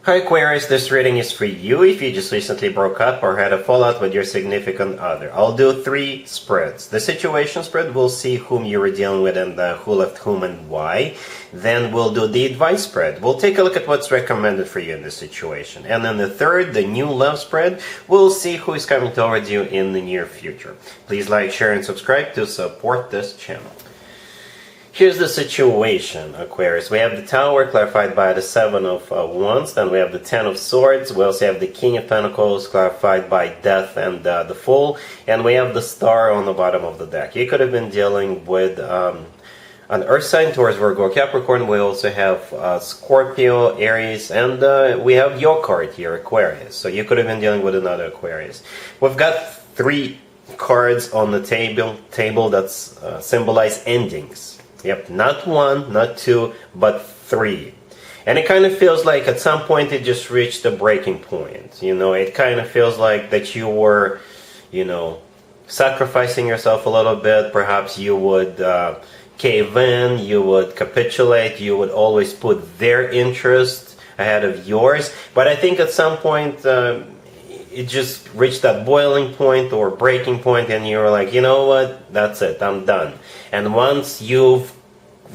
Hi Aquarius, this reading is for you if you just recently broke up or had a fallout with your significant other. I'll do 3 spreads. The situation spread, we'll see whom you were dealing with and who left whom and why. Then we'll do the advice spread. We'll take a look at what's recommended for you in this situation. And then the third, the new love spread, we'll see who is coming towards you in the near future. Please like, share, and subscribe to support this channel. Here's the situation, Aquarius. We have the Tower clarified by the 7 of Wands. Then we have the 10 of Swords. We also have the King of Pentacles clarified by Death and the Fool. And we have the Star on the bottom of the deck. You could have been dealing with an Earth sign towards Virgo or Capricorn. We also have Scorpio, Aries, and we have your card here, Aquarius. So you could have been dealing with another Aquarius. We've got 3 cards on the table that symbolize endings. Yep, not 1, not 2, but 3. And it kind of feels like at some point it just reached a breaking point. You know, it kind of feels like that you were, you know, sacrificing yourself a little bit. Perhaps you would cave in, you would capitulate, you would always put their interest ahead of yours. But I think at some point it just reached that boiling point or breaking point, and you were like, you know what, that's it, I'm done. And once you've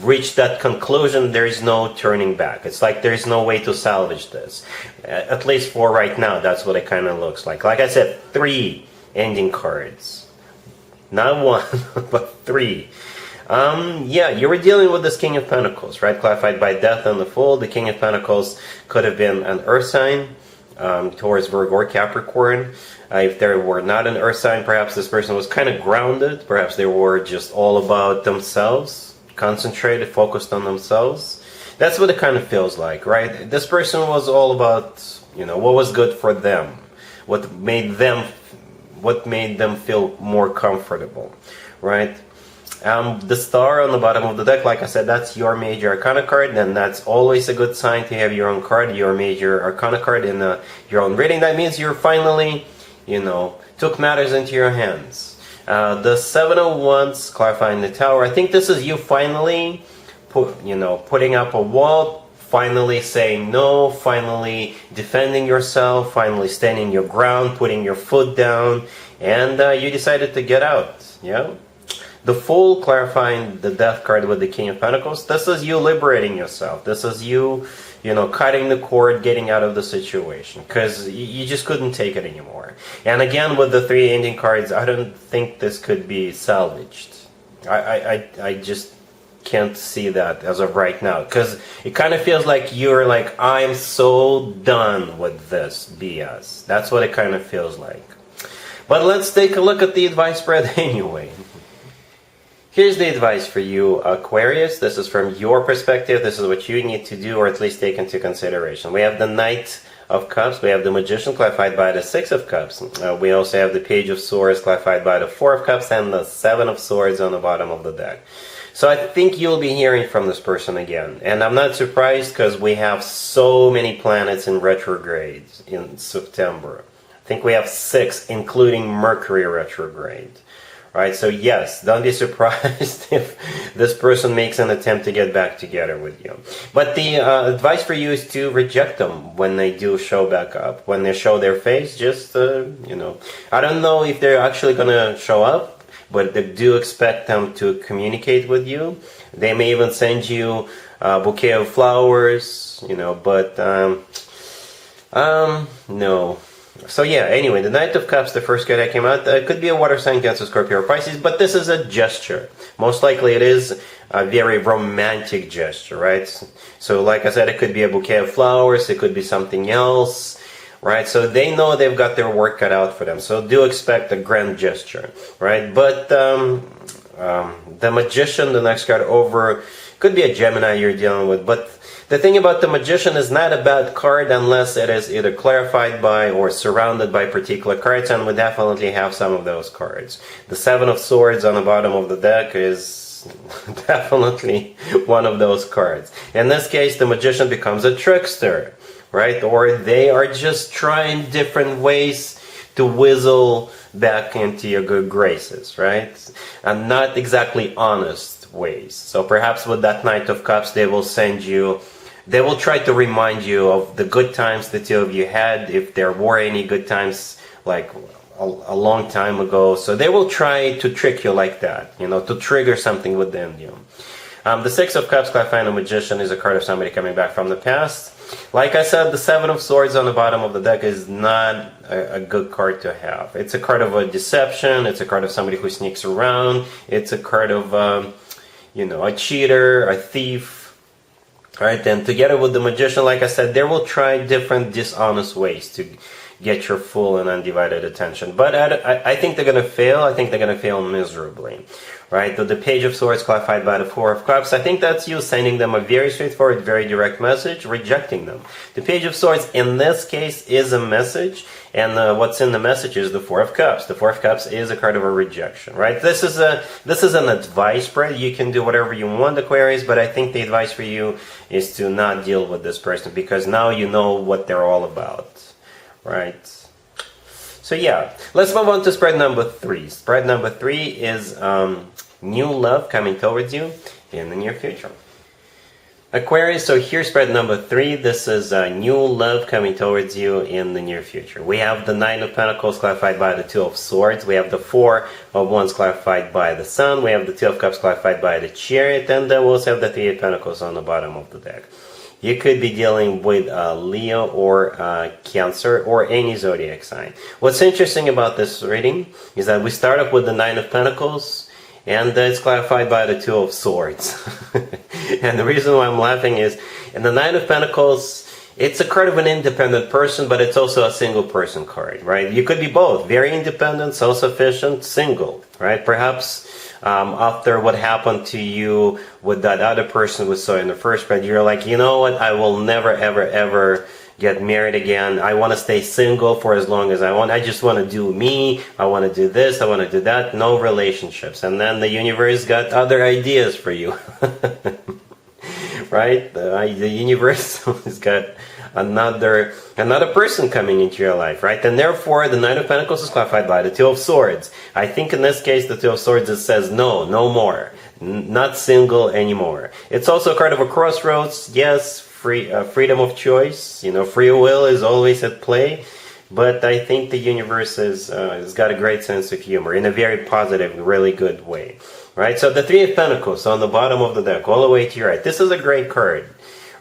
reached that conclusion, there is no turning back. It's like there's no way to salvage this. At least for right now, that's what it kind of looks like. Like I said, 3 ending cards. Not 1, but 3. Yeah, you were dealing with this King of Pentacles, right? Clarified by Death and the Fool. The King of Pentacles could have been an Earth sign towards Virgo or Capricorn. If there were not an Earth sign, perhaps this person was kind of grounded. Perhaps they were just all about themselves, concentrated, focused on themselves. That's what it kind of feels like, right? This person was all about, you know, what was good for them, what made them feel more comfortable, right? The Star on the bottom of the deck, like I said, that's your major arcana card, and that's always a good sign to have your own card, your major arcana card in your own reading. That means you're finally, you know, took matters into your hands. The 7 of Wands clarifying the Tower. I think this is you finally putting up a wall, finally saying no, finally defending yourself, finally standing your ground, putting your foot down, and you decided to get out. Yeah. The Fool clarifying the Death card with the King of Pentacles. This is you liberating yourself. This is you, you know, cutting the cord, getting out of the situation, because you just couldn't take it anymore. And again, with the 3 ending cards, I don't think this could be salvaged. I just can't see that as of right now, because it kind of feels like you're like, I'm so done with this BS. That's what it kind of feels like. But let's take a look at the advice spread anyway. Here's the advice for you, Aquarius. This is from your perspective. This is what you need to do, or at least take into consideration. We have the Knight of Cups. We have the Magician clarified by the 6 of Cups. We also have the Page of Swords clarified by the 4 of Cups and the 7 of Swords on the bottom of the deck. So I think you'll be hearing from this person again. And I'm not surprised, because we have so many planets in retrograde in September. I think we have 6, including Mercury retrograde. Right, so yes, don't be surprised if this person makes an attempt to get back together with you. But the advice for you is to reject them when they do show back up. When they show their face, just, you know, I don't know if they're actually going to show up, but they do expect them to communicate with you. They may even send you a bouquet of flowers, you know, but, no. So yeah, anyway, the Knight of Cups, the first card that came out, could be a water sign, Cancer, Scorpio, or Pisces, but this is a gesture. Most likely it is a very romantic gesture, right? So like I said, it could be a bouquet of flowers, it could be something else, right? So they know they've got their work cut out for them, so do expect a grand gesture, right? But the Magician, the next card over, could be a Gemini you're dealing with, but the thing about the Magician is not a bad card unless it is either clarified by or surrounded by particular cards, and we definitely have some of those cards. The 7 of Swords on the bottom of the deck is definitely one of those cards. In this case, the Magician becomes a trickster, right? Or they are just trying different ways to whizzle back into your good graces, right? And not exactly honest ways. So perhaps with that Knight of Cups, they will send you They will try to remind you of the good times the two of you had, if there were any good times, like a long time ago. So they will try to trick you like that, to trigger something within you. The Six of Cups, clarifying the Magician, is a card of somebody coming back from the past. Like I said, the Seven of Swords on the bottom of the deck is not a good card to have. It's a card of a deception. It's a card of somebody who sneaks around. It's a card of, a cheater, a thief. Right? And together with the Magician, like I said, they will try different dishonest ways to get your full and undivided attention. But I think they're going to fail. I think they're going to fail miserably. Right? The Page of Swords clarified by the Four of Cups. I think that's you sending them a very straightforward, very direct message, rejecting them. The Page of Swords, in this case, is a message, and what's in the message is the Four of Cups. The Four of Cups is a card of a rejection, right? This is an advice spread. You can do whatever you want, Aquarius, but I think the advice for you is to not deal with this person, because now you know what they're all about, right? So yeah, let's move on to spread number 3. Spread number 3 is new love coming towards you in the near future. Aquarius, so here's spread number 3. This is new love coming towards you in the near future. We have the Nine of Pentacles clarified by the Two of Swords. We have the Four of Wands clarified by the Sun. We have the Two of Cups clarified by the Chariot. And then we also have the Three of Pentacles on the bottom of the deck. You could be dealing with Leo or Cancer or any zodiac sign. What's interesting about this reading is that we start off with the Nine of Pentacles, and it's clarified by the Two of Swords. And the reason why I'm laughing is, in the Nine of Pentacles, it's a card of an independent person, but it's also a single person card, right? You could be both, very independent, self-sufficient, single, right? Perhaps after what happened to you with that other person we saw in the first spread, you're like, you know what, I will never, ever, ever get married again. I want to stay single for as long as I want. I just want to do me. I want to do this. I want to do that. No relationships. And then the universe got other ideas for you. Right? The universe has got another person coming into your life, right? And therefore, the Nine of Pentacles is clarified by the Two of Swords. I think in this case, the Two of Swords, it says no more. Not single anymore. It's also a card of a crossroads. Yes, freedom of choice. Free will is always at play. But I think the universe has got a great sense of humor in a very positive, really good way. Right? So the Three of Pentacles on the bottom of the deck, all the way to your right. This is a great card.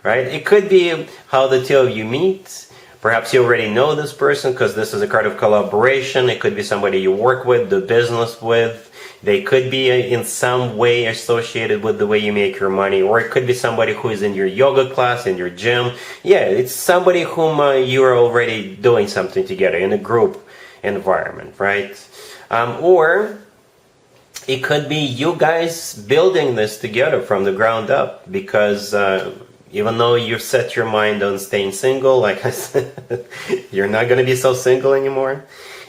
Right? It could be how the two of you meet. Perhaps you already know this person because this is a card of collaboration. It could be somebody you work with, do business with. They could be in some way associated with the way you make your money. Or it could be somebody who is in your yoga class, in your gym. Yeah, it's somebody whom you are already doing something together in a group environment, right? Or it could be you guys building this together from the ground up, because even though you've set your mind on staying single, like I said, you're not going to be so single anymore.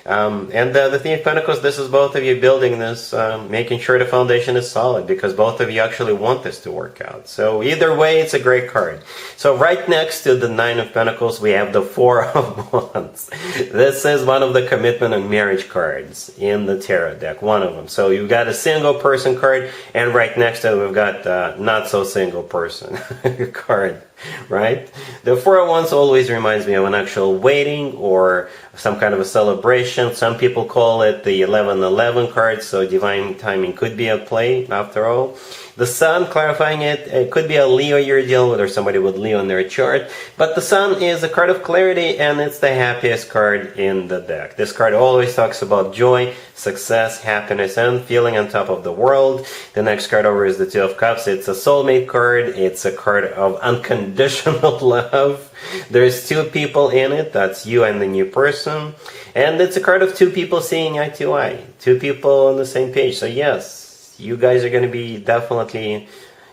And the Three of Pentacles, this is both of you building this, making sure the foundation is solid, because both of you actually want this to work out. So either way, it's a great card. So right next to the Nine of Pentacles, we have the Four of Wands. This is one of the commitment and marriage cards in the tarot deck, one of them. So you've got a single person card, and right next to it, we've got not so single person card. Right? The Four of Wands always reminds me of an actual wedding or some kind of a celebration. Some people call it the 11-11 card, so divine timing could be at play after all. The Sun, clarifying it could be a Leo you're dealing with, or somebody with Leo in their chart. But the Sun is a card of clarity, and it's the happiest card in the deck. This card always talks about joy, success, happiness, and feeling on top of the world. The next card over is the Two of Cups. It's a soulmate card. It's a card of unconditional love. There's two people in it. That's you and the new person. And it's a card of two people seeing eye to eye. Two people on the same page. So yes, you guys are going to be definitely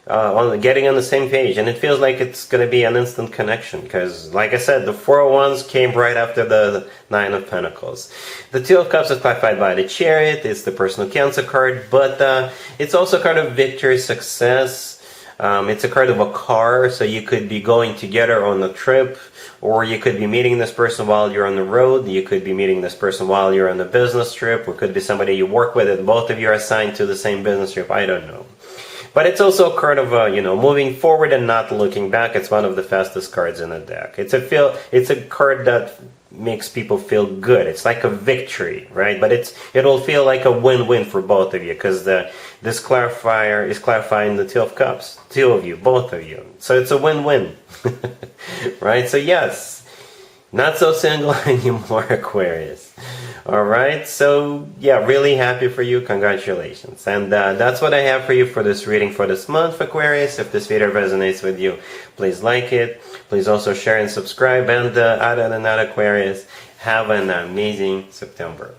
getting on the same page. And it feels like it's going to be an instant connection. Because, like I said, the Four of Wands came right after the Nine of Pentacles. The Two of Cups is clarified by the Chariot. It's the personal Cancer card. But it's also a card of victory, success. It's a card of a car, so you could be going together on a trip, or you could be meeting this person while you're on the road. You could be meeting this person while you're on a business trip, or could be somebody you work with and both of you are assigned to the same business trip. I don't know. But it's also a card of, moving forward and not looking back. It's one of the fastest cards in the deck. It's a card that makes people feel good. It's like a victory, right? But it'll feel like a win-win for both of you, because this clarifier is clarifying the Two of Cups. Two of you, both of you. So it's a win-win, right? So yes, not so single anymore, Aquarius. All right, so yeah, really happy for you. Congratulations. And that's what I have for you for this reading for this month, Aquarius. If this video resonates with you, please like it. Please also share and subscribe. And other than that, Aquarius, have an amazing September.